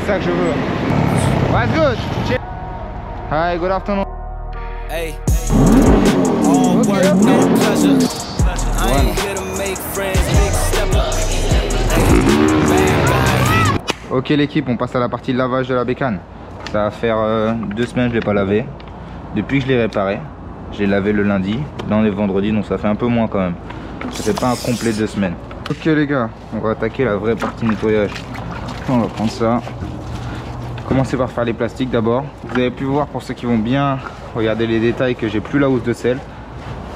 ça que je veux. What's good? Hi, good afternoon. Hey. All work, no pleasure. I ain't here to make friends, big step up. Ok l'équipe, on passe à la partie de lavage de la bécane. Ça va faire 2 semaines que je l'ai pas lavé. Depuis que je l'ai réparé, je l'ai lavé le lundi. Là on est vendredi, donc ça fait un peu moins quand même. Ça fait pas un complet 2 semaines. Ok les gars, on va attaquer la vraie partie nettoyage. On va prendre ça. Commencer par faire les plastiques d'abord. Vous avez pu voir, pour ceux qui vont bien regarder les détails, que j'ai plus la housse de sel.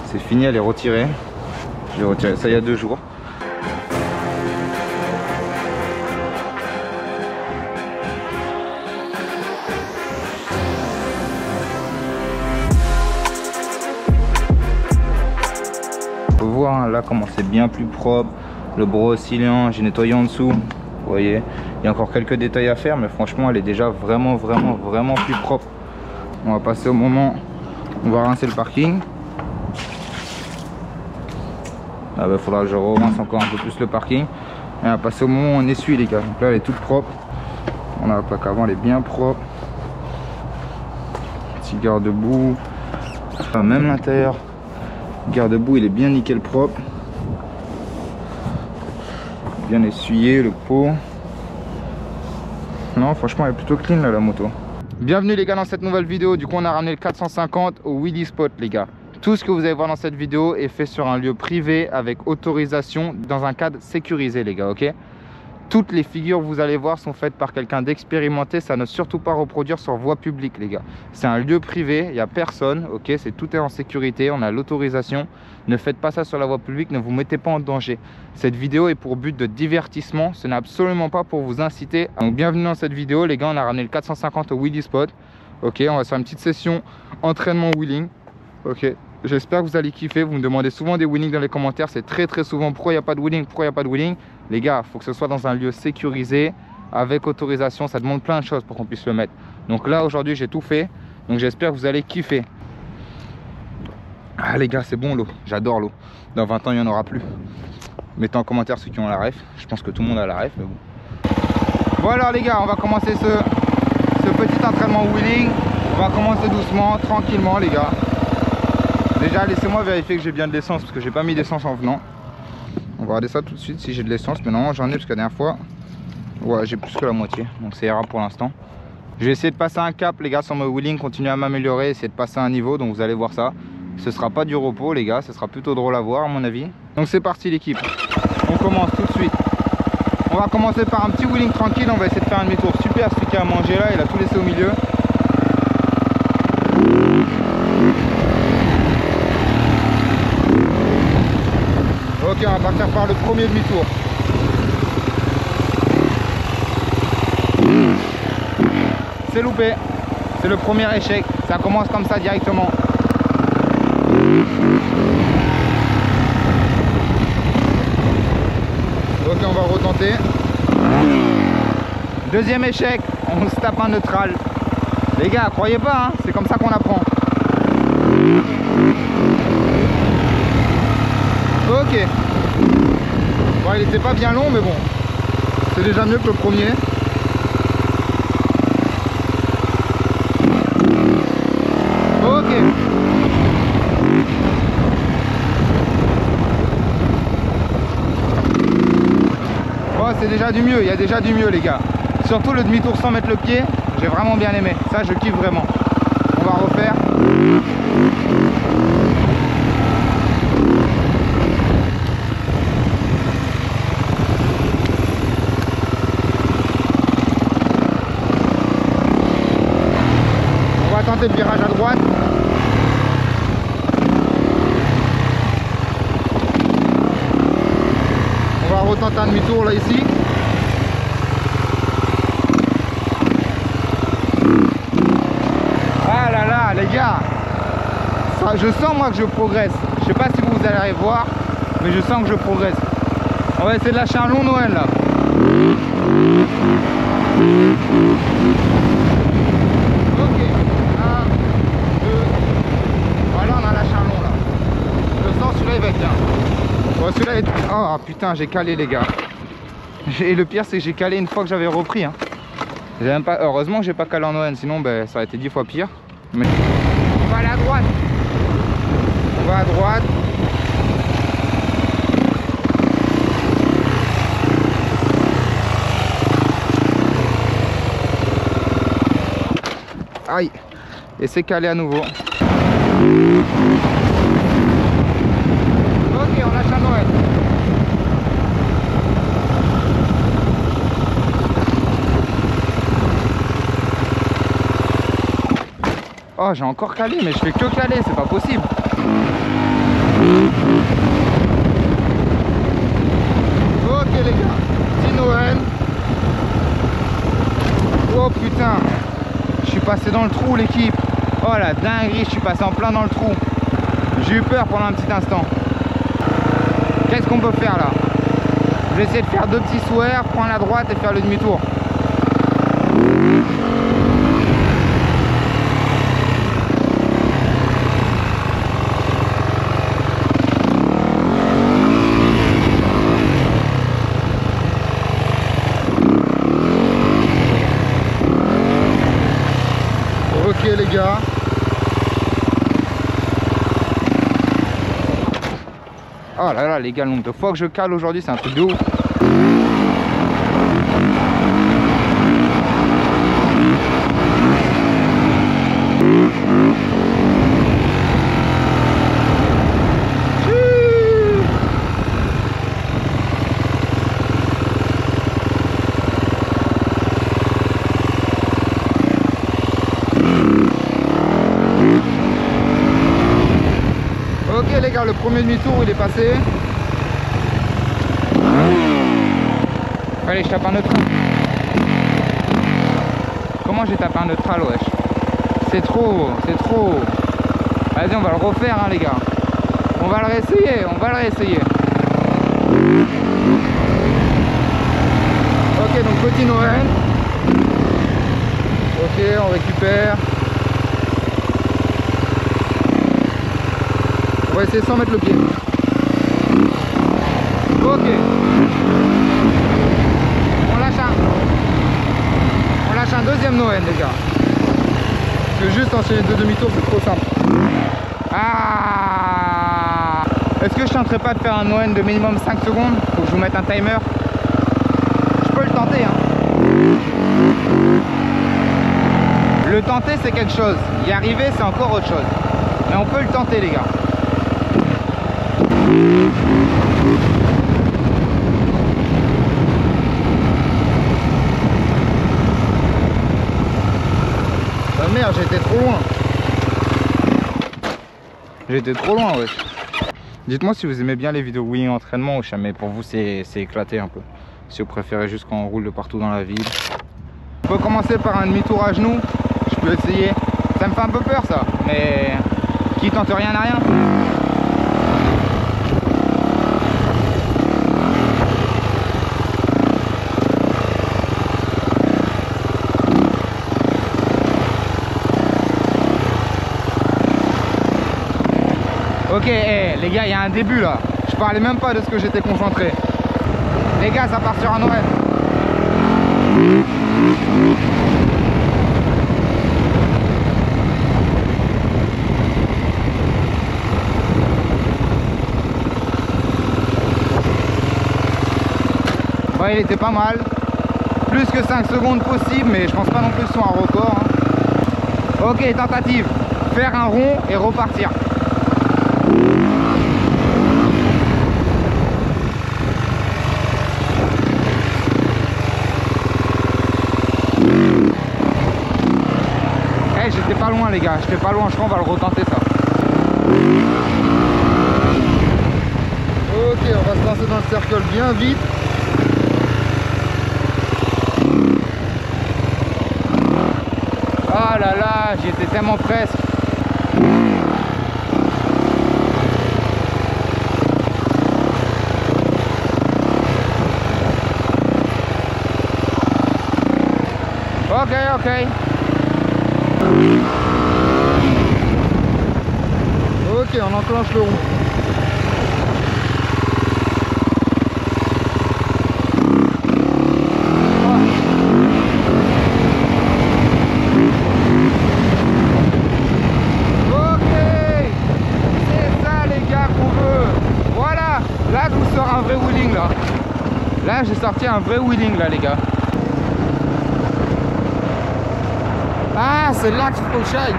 C'est fini, elle est retirée. J'ai retiré ça il y a 2 jours. On peut voir hein, là comment c'est bien plus propre. Le brossiliant, j'ai nettoyé en dessous. Vous voyez, il y a encore quelques détails à faire, mais franchement elle est déjà vraiment plus propre. On va passer au moment où on va rincer le parking. Ah bah faudra que je rince encore un peu plus le parking. Et on va passer au moment où on essuie les gars. Donc là elle est toute propre. On a la plaque avant, elle est bien propre. Petit garde-boue. Enfin, même l'intérieur garde-boue il est bien nickel propre. Bien essuyé le pot. Non franchement elle est plutôt clean là la moto. Bienvenue les gars dans cette nouvelle vidéo. Du coup on a ramené le 450 au Wheelie Spot les gars. Tout ce que vous allez voir dans cette vidéo est fait sur un lieu privé avec autorisation dans un cadre sécurisé les gars, ok. Toutes les figures que vous allez voir sont faites par quelqu'un d'expérimenté. Ça ne surtout pas reproduire sur voie publique les gars. C'est un lieu privé, il n'y a personne, ok. Tout est en sécurité, on a l'autorisation. Ne faites pas ça sur la voie publique, ne vous mettez pas en danger. Cette vidéo est pour but de divertissement, ce n'est absolument pas pour vous inciter. Donc bienvenue dans cette vidéo les gars, on a ramené le 450 au Wheelie Spot. Ok, on va faire une petite session entraînement wheeling. Ok, j'espère que vous allez kiffer. Vous me demandez souvent des wheelings dans les commentaires. C'est très souvent pourquoi il n'y a pas de wheeling, pourquoi il n'y a pas de wheeling. Les gars, il faut que ce soit dans un lieu sécurisé, avec autorisation. Ça demande plein de choses pour qu'on puisse le mettre. Donc là, aujourd'hui, j'ai tout fait. Donc j'espère que vous allez kiffer. Ah les gars, c'est bon l'eau. J'adore l'eau. Dans 20 ans, il n'y en aura plus. Mettez en commentaire ceux qui ont la ref. Je pense que tout le monde a la ref, mais bon. Bon alors les gars, on va commencer ce petit entraînement wheeling. On va commencer doucement, tranquillement les gars. Déjà, laissez-moi vérifier que j'ai bien de l'essence parce que j'ai pas mis d'essence en venant. On va regarder ça tout de suite si j'ai de l'essence. Mais non, j'en ai parce que la dernière fois, ouais, j'ai plus que la moitié. Donc ça ira pour l'instant. Je vais essayer de passer un cap, les gars, sur mon wheeling, continuer à m'améliorer, essayer de passer un niveau. Donc vous allez voir ça. Ce sera pas du repos, les gars. Ce sera plutôt drôle à voir, à mon avis. Donc c'est parti, l'équipe. On commence tout de suite. On va commencer par un petit wheeling tranquille. On va essayer de faire un demi-tour super. Celui qui a mangé là, il a tout laissé au milieu. Ok, on va partir par le premier demi-tour. C'est loupé. C'est le premier échec. Ça commence comme ça directement. Ok, on va retenter. Deuxième échec. On se tape un neutral. Les gars, croyez pas, hein, c'est comme ça qu'on apprend. Ok. Bon, il était pas bien long, mais bon. C'est déjà mieux que le premier. Ok. Bon, c'est déjà du mieux. Il y a déjà du mieux, les gars. Surtout le demi-tour sans mettre le pied. J'ai vraiment bien aimé. Ça, je kiffe vraiment. On va refaire. Le virage à droite. On va retenter un demi-tour là ici. Ah là là les gars, ça, je sens moi que je progresse. Je sais pas si vous allez voir, mais je sens que je progresse. On va essayer de lâcher un long Noël là. Bon, celui-là est... Oh putain, j'ai calé les gars. Et le pire c'est que j'ai calé une fois que j'avais repris hein. Même pas... Heureusement que j'ai pas calé en ON, sinon ben, ça aurait été 10 fois pire. Mais... On va aller à droite. On va à droite. Aïe. Et c'est calé à nouveau. Ok, on lâche un ON. Oh, j'ai encore calé, mais je fais que caler, c'est pas possible. Ok les gars, petit Noël. Oh putain, je suis passé dans le trou l'équipe. Oh la dinguerie, je suis passé en plein dans le trou. J'ai eu peur pendant un petit instant. Qu'est-ce qu'on peut faire là? Je vais essayer de faire 2 petits swears, prendre la droite et faire le demi-tour. Ok les gars. Oh là là les gars, le nombre de fois que je cale aujourd'hui, c'est un truc de ouf. Ok les gars, le premier demi-tour il est passé. Allez, je tape un neutral. Comment j'ai tapé un neutral, wesh? C'est trop, c'est trop. Vas-y, on va le refaire hein les gars. On va le réessayer, on va le réessayer. Ok, donc petit Noël. Ok, on récupère. On va essayer sans mettre le pied. Ok. On lâche un deuxième Noël les gars. Parce que juste enchaîner 2 demi-tours c'est trop simple. Ah, est-ce que je tenterai pas de faire un Noël de minimum 5 secondes? Faut que je vous mette un timer. Je peux le tenter hein. Le tenter c'est quelque chose. Y arriver c'est encore autre chose. Mais on peut le tenter les gars. Oh merde, j'étais trop loin. J'étais trop loin, wesh. Dites-moi si vous aimez bien les vidéos wheeling entraînement ou jamais pour vous c'est éclaté un peu. Si vous préférez juste quand on roule de partout dans la ville. On peut commencer par un demi-tour à genoux. Je peux essayer. Ça me fait un peu peur ça, mais qui tente rien à rien. Ok, hey, les gars, il y a un début là. Je parlais même pas de ce que j'étais concentré. Les gars, ça part sur un Noël. Ouais, il était pas mal. Plus que 5 secondes possible, mais je pense pas non plus que ce soit un record. Hein. Ok, tentative. Faire un rond et repartir. Hey, j'étais pas loin les gars, j'étais pas loin, je crois qu'on va le retenter ça. Ok, on va se lancer dans le cercle bien vite. Oh là là, j'y étais tellement presque. Ok, ok. Ok, on enclenche le rond. un vrai wheeling là. Là j'ai sorti un vrai wheeling là les gars. Ah c'est là qu'il faut que j'aille.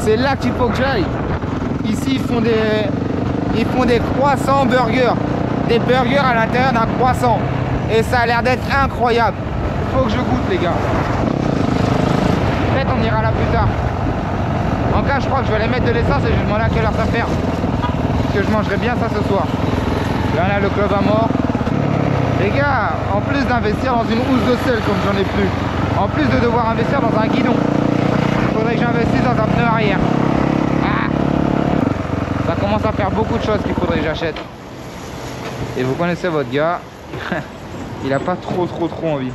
C'est là qu'il faut que j'aille. Ici ils font des croissants burgers. Des burgers à l'intérieur d'un croissant. Et ça a l'air d'être incroyable. Il faut que je goûte les gars. Peut-être on ira là plus tard. En cas je crois que je vais aller mettre de l'essence et je vais demander à quelle heure ça ferme. Parce que je mangerai bien ça ce soir. Là on a le club à mort. Les gars, en plus d'investir dans une housse de sel comme j'en ai plus, en plus de devoir investir dans un guidon, il faudrait que j'investisse dans un pneu arrière. Ah, ça commence à faire beaucoup de choses qu'il faudrait que j'achète. Et vous connaissez votre gars, il a pas trop envie.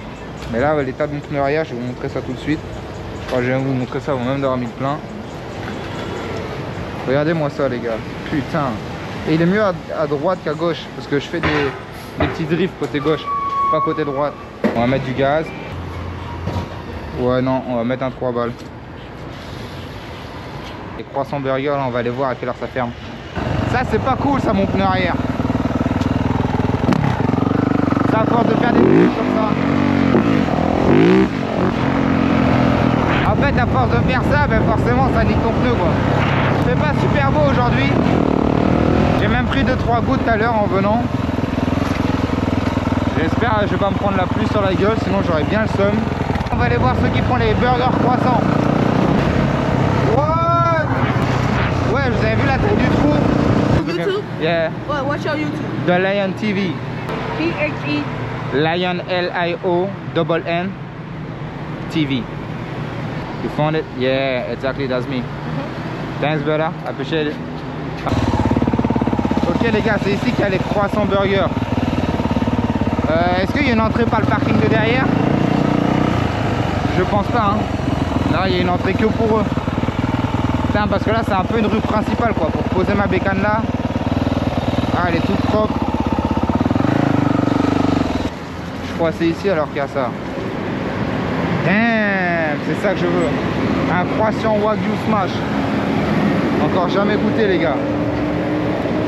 Mais là, l'état de mon pneu arrière, je vais vous montrer ça tout de suite. Je crois que je vais vous montrer ça avant même d'avoir mis le plein. Regardez-moi ça les gars, putain. Et il est mieux à droite qu'à gauche, parce que je fais des petits drifts côté gauche, pas côté droite. On va mettre du gaz. Ouais non, on va mettre un 3 balles. Les croissants burgers là, on va aller voir à quelle heure ça ferme. Ça c'est pas cool ça mon pneu arrière. Ça à force de faire des trucs comme ça. En fait à force de faire ça, ben forcément ça nique ton pneu quoi. C'est pas super beau aujourd'hui. J'ai même pris 2-3 gouttes tout à l'heure en venant. J'espère que je vais pas me prendre la pluie sur la gueule, sinon j'aurais bien le seum. On va aller voir ceux qui font les burgers croissants. What? Ouais, vous avez vu la taille du trou? YouTube? Yeah. What? What's your YouTube? The Lion TV. T-H-E? Lion L-I-O-N-N TV. You found it? Yeah, exactly, that's me. Thanks, brother. I appreciate it. Ok les gars, c'est ici qu'il y a les croissants burgers. Est-ce qu'il y a une entrée par le parking de derrière? Je pense pas hein. Là il y a une entrée que pour eux. Putain, parce que là c'est un peu une rue principale quoi. Pour poser ma bécane là. Ah elle est toute propre. Je crois que c'est ici alors qu'il y a ça. Damn, c'est ça que je veux. Un croissant Wagyu Smash. Encore jamais goûté les gars.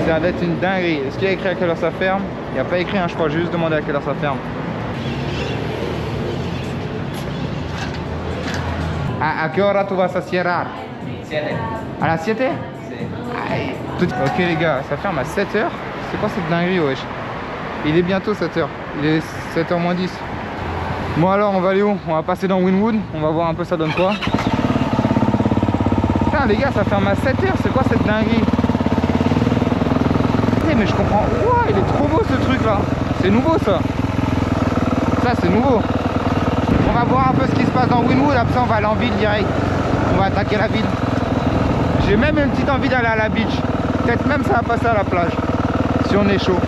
Ça va être une dinguerie. Est-ce qu'il y a écrit à quelle heure ça ferme? Il n'y a pas écrit, hein, je crois, j'ai juste demandé à quelle heure ça ferme. ¿A qué hora tú vas a cerrar? 7. À la 7? Ok les gars, ça ferme à 7h. C'est quoi cette dinguerie wesh? Il est bientôt 7h. Il est 7h moins 10. Bon alors on va aller où? On va passer dans Wynwood. On va voir un peu ça donne quoi. Putain les gars, ça ferme à 7h. C'est quoi cette dinguerie? Mais je comprends. Ouah, il est trop beau ce truc là. C'est nouveau ça. Ça c'est nouveau. On va voir un peu ce qui se passe dans Wynwood. Après on va aller en ville direct. On va attaquer la ville. J'ai même une petite envie d'aller à la beach. Peut-être même ça va passer à la plage. Si on est chaud.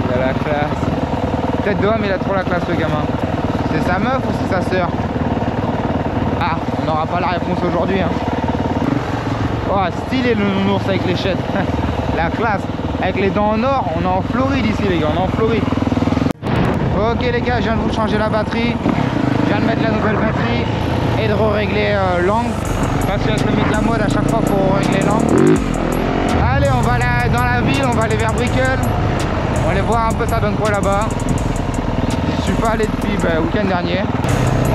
Il a la classe. Peut-être dehors mais il a trop la classe le gamin. C'est sa meuf ou c'est sa soeur? Ah, on n'aura pas la réponse aujourd'hui hein. Oh, stylé le nounours avec les chettes. La classe. Avec les dents en or, on est en Floride ici les gars, on est en Floride. Ok les gars, je viens de vous changer la batterie. Je viens de mettre la nouvelle batterie et de régler l'angle. Parce qu'avec le mythe de la mode, à chaque fois il faut régler l'angle. Allez, on va aller dans la ville, on va aller vers Brickell. On va aller voir un peu ça donne quoi là-bas. Je suis pas allé depuis le week-end dernier.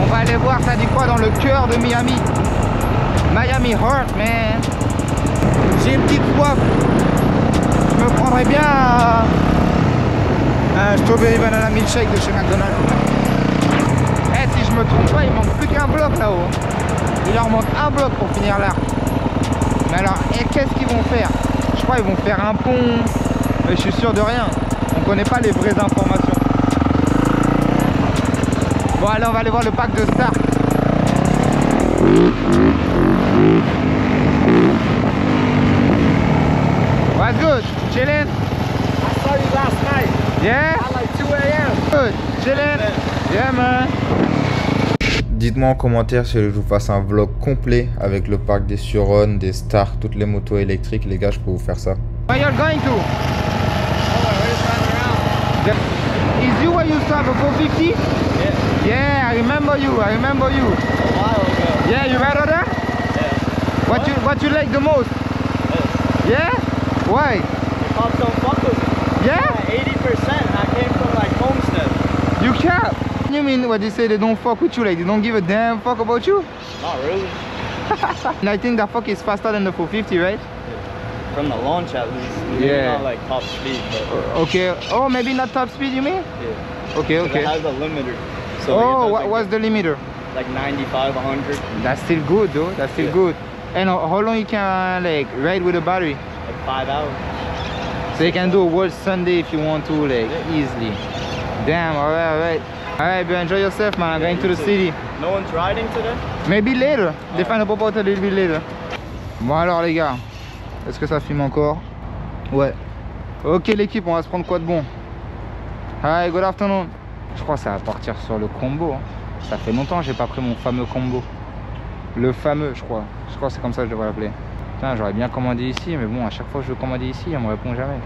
On va aller voir ça dit quoi dans le cœur de Miami. Miami Heart, man. J'ai une petite soif. Je me prendrais bien un strawberry banana milkshake de chez McDonald's. Eh, si je me trompe pas, il manque plus qu'un bloc là-haut. Il leur manque un bloc pour finir l'arc. Mais alors, qu'est-ce qu'ils vont faire? Je crois qu'ils vont faire un pont. Mais je suis sûr de rien. On connaît pas les vraies informations. Bon, allez, on va aller voir le parc de Stark. What's good? Chillin'? I saw you last night Yeah? at like 2 a.m. Good. Chillin'? Yeah, man. Dites-moi en commentaire si je vous fasse un vlog complet avec le parc des Suron, des Stark, toutes les motos électriques. Les gars, je peux vous faire ça. Where you're going to? Oh, we're just running around. Is you where you start for 450? Yeah. Yeah, I remember you. I remember you. A while ago. Yeah, you right there? Yeah. What you like the most? This. Yeah? Why? The cops don't fuck with me. Yeah? 80%, and I came from like Homestead. You cap? You mean what they say they don't fuck with you, like they don't give a damn fuck about you? Not really. And I think that fuck is faster than the 450, right? From the launch at least. Maybe Yeah. not like top speed, but Okay. Oh, maybe not top speed, you mean? yeah. Okay, 'Cause okay. It has a limiter. So Oh, it what doesn't was get the limiter? like 95, 100, That's still good though. That's still Yeah. good. And how long you can like ride with a battery? like 5 hours. So you can do a whole Sunday if you want to, like Yeah. easily. Damn. All right, all right. All right, but enjoy yourself, man. I'm going to the city. No one's riding today? Maybe later. Define a pop out a little bit later. Bon alors les gars, est-ce que ça filme encore? Ouais. Ok l'équipe, on va se prendre quoi de bon? Hi, good afternoon. Je crois que ça va partir sur le combo. Hein. Ça fait longtemps que j'ai pas pris mon fameux combo. Le fameux, je crois. Je crois que c'est comme ça que je devrais l'appeler. Putain, j'aurais bien commandé ici, mais bon, à chaque fois que je veux commander ici, on me répond jamais.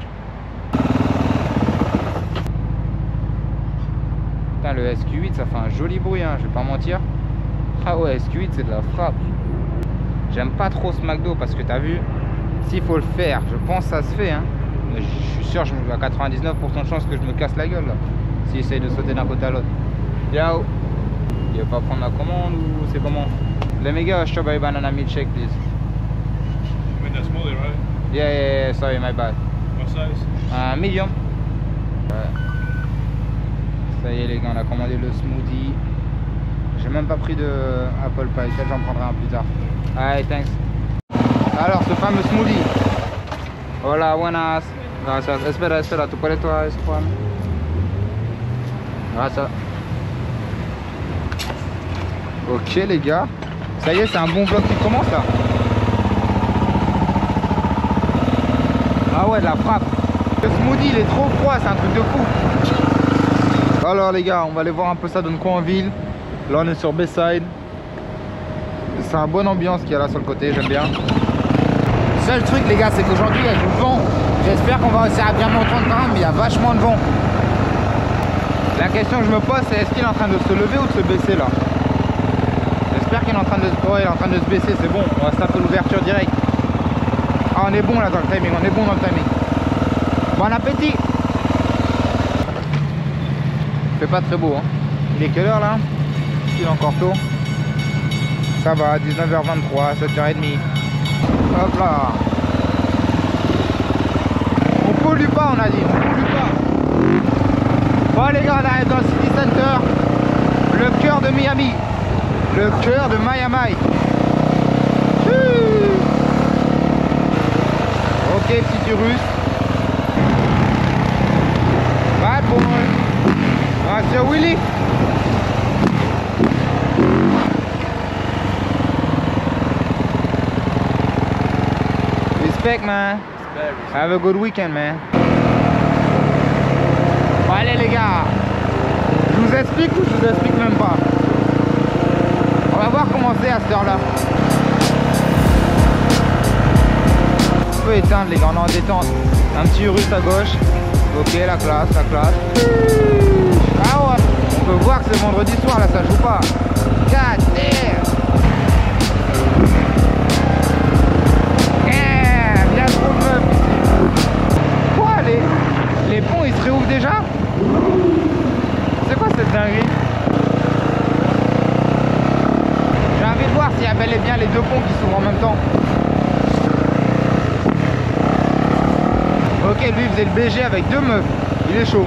Putain, le SQ8, ça fait un joli bruit, hein, je vais pas mentir. Ah ouais, SQ8, c'est de la frappe. J'aime pas trop ce McDo parce que t'as vu, s'il faut le faire, je pense que ça se fait, hein. Mais je suis sûr, je me à 99% de chance que je me casse la gueule là. S'il essaye de sauter d'un côté à l'autre. Yo, il veut pas prendre la commande ou c'est comment? Let me get a strawberry banana milkshake, please. You mean that smoothie, right? Yeah, yeah, yeah, sorry, my bad. What size? Medium. Ouais. Ça y est les gars, on a commandé le smoothie. J'ai même pas pris de apple pie, peut-être j'en prendrai un plus tard. Allez, thanks. Alors, ce fameux smoothie. Hola, buenas. Gracias. Espera, espera, ¿tú puedes tomar eso, Juan? Gracias. Ok les gars. Ça y est, c'est un bon vlog qui commence là. Ah ouais, de la frappe. Le smoothie, il est trop froid, c'est un truc de fou. Alors les gars, on va aller voir un peu ça donne quoi en ville. Là, on est sur Bayside. C'est une bonne ambiance qu'il y a là sur le côté, j'aime bien. Seul truc les gars, c'est qu'aujourd'hui il y a du vent. J'espère qu'on va réussir à bien m'entendre quand même, mais il y a vachement de vent. La question que je me pose, c'est est-ce qu'il est en train de se lever ou de se baisser là? J'espère qu'il est en train de se... Ouais, il est en train de se baisser, c'est bon. On va se taper l'ouverture direct. Ah, on est bon là dans le timing, on est bon dans le timing. Bon appétit. Il fait pas très beau, hein. Il est quelle heure là? Il est encore tôt. Ça va, 19h23, 7h30. Hop là. On pollue pas, on a dit, on pollue pas. Bon les gars, on arrive dans le City Center. Le cœur de Miami. Le cœur de Miami. Ok, petit russe. Bad boy. Monsieur Willy. Respect, man. Have a good weekend, man. Bon, allez, les gars. Je vous explique ou je vous explique même pas? On va voir comment c'est à cette heure-là. On peut éteindre, les gars, on est en détente. Un petit russe à gauche. Ok, la classe, la classe. Ah ouais. On peut voir que c'est vendredi soir, là, ça joue pas. God damn. Il y a trop de meufs ici. Quoi, les ponts ils se réouvrent déjà? C'est quoi cette dinguerie? J'ai envie de voir s'il y a bel et bien les deux ponts qui s'ouvrent en même temps. Ok, lui il faisait le BG avec deux meufs. Il est chaud.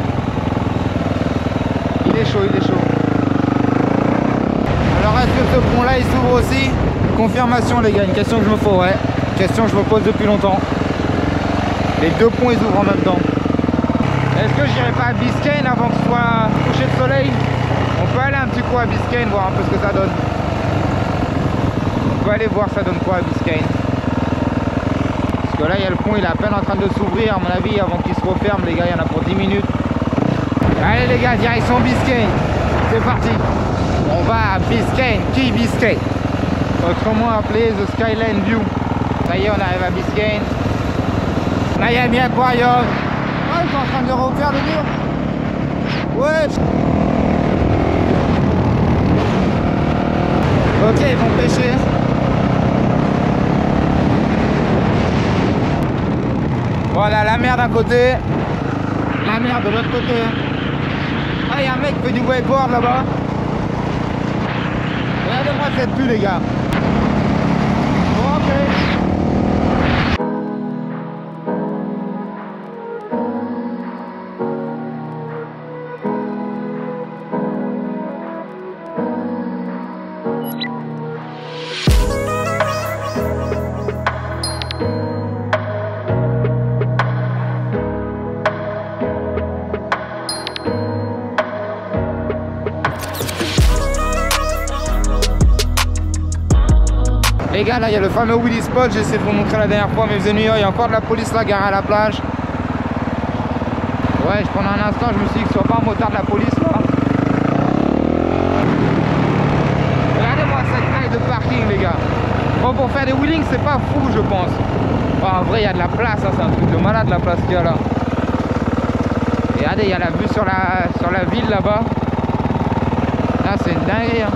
Il est chaud, il est chaud. Alors est-ce que ce pont là il s'ouvre aussi? Confirmation les gars, une question que je me pose, ouais. Question que je me pose depuis longtemps. Les deux ponts ils ouvrent en même temps. Est-ce que j'irai pas à Biscayne avant que ce soit couché de soleil? On peut aller un petit coup à Biscayne, voir un peu ce que ça donne. On peut aller voir ça donne quoi à Biscayne. Parce que là il y a le pont, il est à peine en train de s'ouvrir à mon avis avant qu'il se referme les gars, il y en a pour 10 minutes. Allez les gars, direction Biscayne. C'est parti. On va à Biscayne, Key Biscayne. Autrement appelé The Skyline View. Ça y est, on arrive à Biscayne. Miami Aquarium. Ah, ils sont en train de refaire le mur. Ouais. Ok, ils vont pêcher. Voilà, la mer d'un côté, la mer de l'autre côté. Ah, il y a un mec qui fait du wakeboard là-bas. Regardez-moi cette vue, les gars. Ok. Les gars, là il y a le fameux Willy Spot, j'ai essayé de vous montrer la dernière fois, mais vous êtes New York, il y a encore de la police là garée à la plage. Ouais, pendant un instant je me suis dit que ce soit pas un motard de la police là. Regardez-moi cette taille de parking, les gars. Bon, pour faire des wheelings c'est pas fou, je pense. Enfin, en vrai il y a de la place, hein, c'est un truc de malade la place qu'il y a là. Et regardez, il y a la vue sur la ville là-bas. Là c'est une dinguerie, hein.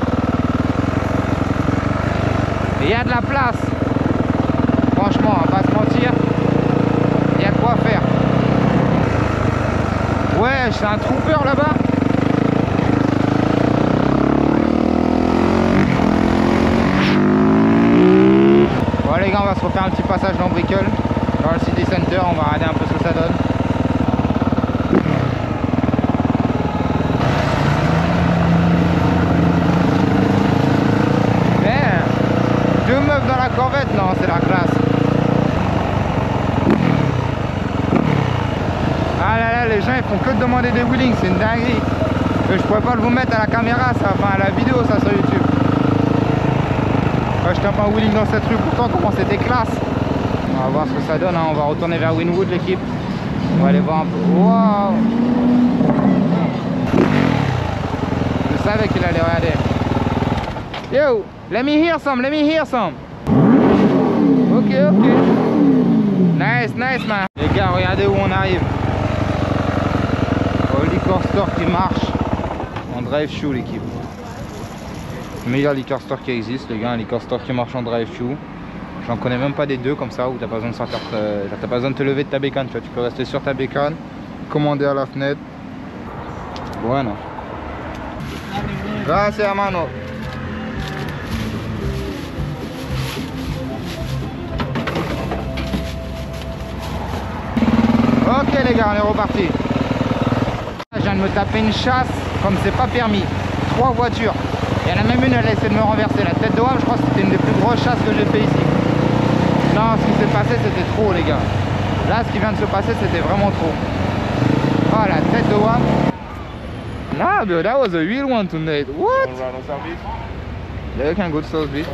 Il y a de la place. Franchement, on va pas se mentir. Il y a de quoi faire. Ouais, c'est un trooper là-bas. Bon les gars, on va se refaire un petit passage dans Brickell, dans le City Center. On va regarder un peu ce que ça donne. Dans la corvette, non, c'est la classe. Ah là là, les gens ils font que de demander des wheelings, c'est une dinguerie. Je pourrais pas le vous mettre à la caméra, ça, enfin à la vidéo ça sur YouTube. Ouais, je tape un wheeling dans cette rue, pourtant comment c'était classe. On va voir ce que ça donne, hein. On va retourner vers Wynwood l'équipe. On va aller voir un peu. Wow. Je savais qu'il allait regarder. Yo, let me hear some, let me hear some. Ok, ok. Nice, nice, man. Les gars, regardez où on arrive. Au liquor store qui marche en drive-thru, l'équipe. Meilleur liquor store qui existe, les gars. Un liquor store qui marche en drive-thru. J'en connais même pas des deux comme ça où t'as pas besoin de sortir, t'as pas besoin de te lever de ta bécane. Tu vois, tu peux rester sur ta bécane, commander à la fenêtre. Bueno. Gracias, hermano. Ok les gars, on est reparti. Je viens de me taper une chasse comme c'est pas permis. 3 voitures. Il y en a même une, elle a essayé de me renverser. La tête de WAM, je crois que c'était une des plus grosses chasses que j'ai fait ici. Non, ce qui s'est passé c'était trop, les gars. Là, ce qui vient de se passer c'était vraiment trop. Oh, la tête de WAM. Nah, bro, that was a real one tonight. What? Yeah, you can go to South Beach.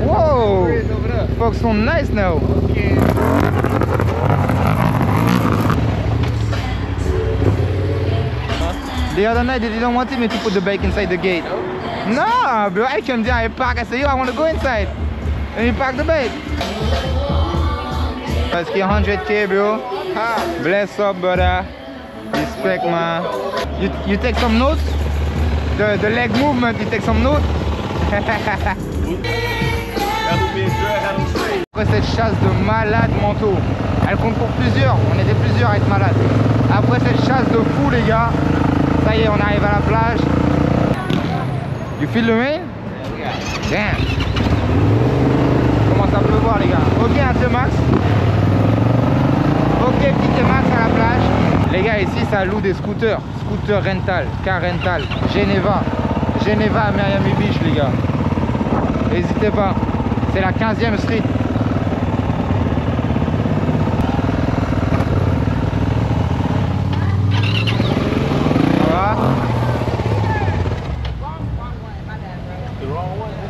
Whoa! Folks so nice now. The other night they didn't want me to put the bike inside the gate. No, bro, I came there, I park, I said, yo, I want to go inside. And you park the bike. Let's get 100K, bro. Bless up, brother. Respect, man. You take some notes? The leg movement, you take some notes? Après cette chasse de malades mentaux, elle compte pour plusieurs, on était plusieurs à être malades. Après cette chasse de fous, les gars, ça y est, on arrive à la plage. You feel the rain? Damn. Commence à pleuvoir, les gars. Ok, un max. Ok, petit max à la plage. Les gars, ici, ça loue des scooters. Scooter rental, car rental, Geneva. Geneva à Miami Beach, les gars. N'hésitez pas. C'est la 15e street.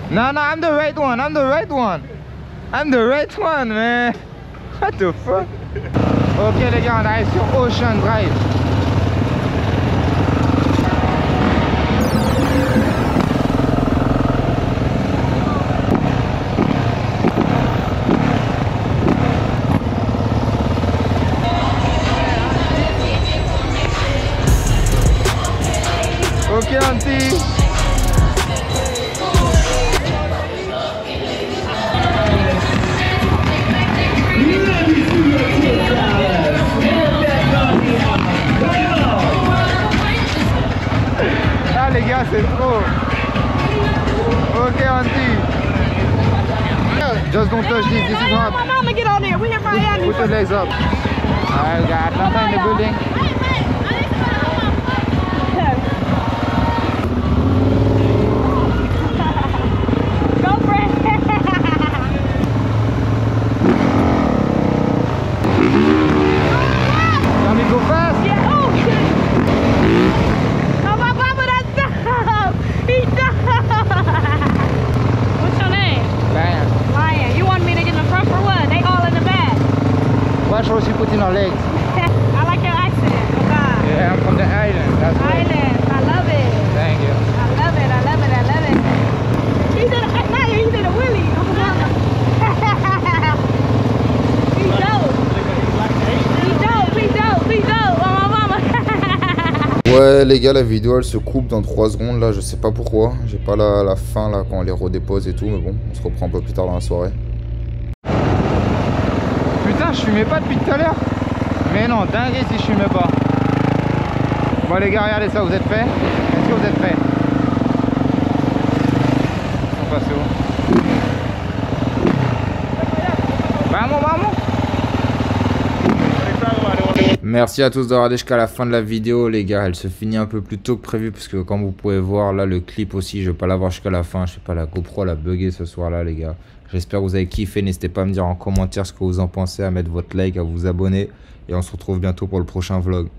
No, no, I'm the right one. I'm the right one. I'm the right one, man. What the fuck? Ok, les gars, on arrive sur Ocean Drive. Ok, auntie. Yeah. c'est trop. Ok, auntie. Just don't touch this. This is hot. My mama get on there. We in Miami. Put your legs up. Alright, we got Atlanta in the building. Go, friend. Can we go fast? Yeah. Oh, oh, my mama, that's dumb. He dumb. What's your name? Lion. Lion. You want me to get in the front for what? They all in the back. Watch what she put in her legs. I like your accent. Oh, God. Yeah, I'm from the island. That's right. Island. I love it. Thank you. I love it. I love it. I love it. He did a Willie. Oh, mama. He dope. He dope. He dope. He dope. Oh, mama. Ouais les gars, la vidéo elle se coupe dans 3 secondes là, je sais pas pourquoi. J'ai pas la fin là quand on les redépose et tout, mais bon, on se reprend un peu plus tard dans la soirée. Putain, je fumais pas depuis tout à l'heure. Mais non, dingue si je fumais pas. Bon les gars, regardez ça, vous êtes prêts? Est-ce que vous êtes prêts? Ils sont passés où? Vamos, vamos! Merci à tous d'avoir regardé jusqu'à la fin de la vidéo les gars, elle se finit un peu plus tôt que prévu parce que comme vous pouvez voir là le clip aussi je vais pas l'avoir jusqu'à la fin, je sais pas, la GoPro elle a bugué ce soir là les gars. J'espère que vous avez kiffé, n'hésitez pas à me dire en commentaire ce que vous en pensez, à mettre votre like, à vous abonner et on se retrouve bientôt pour le prochain vlog.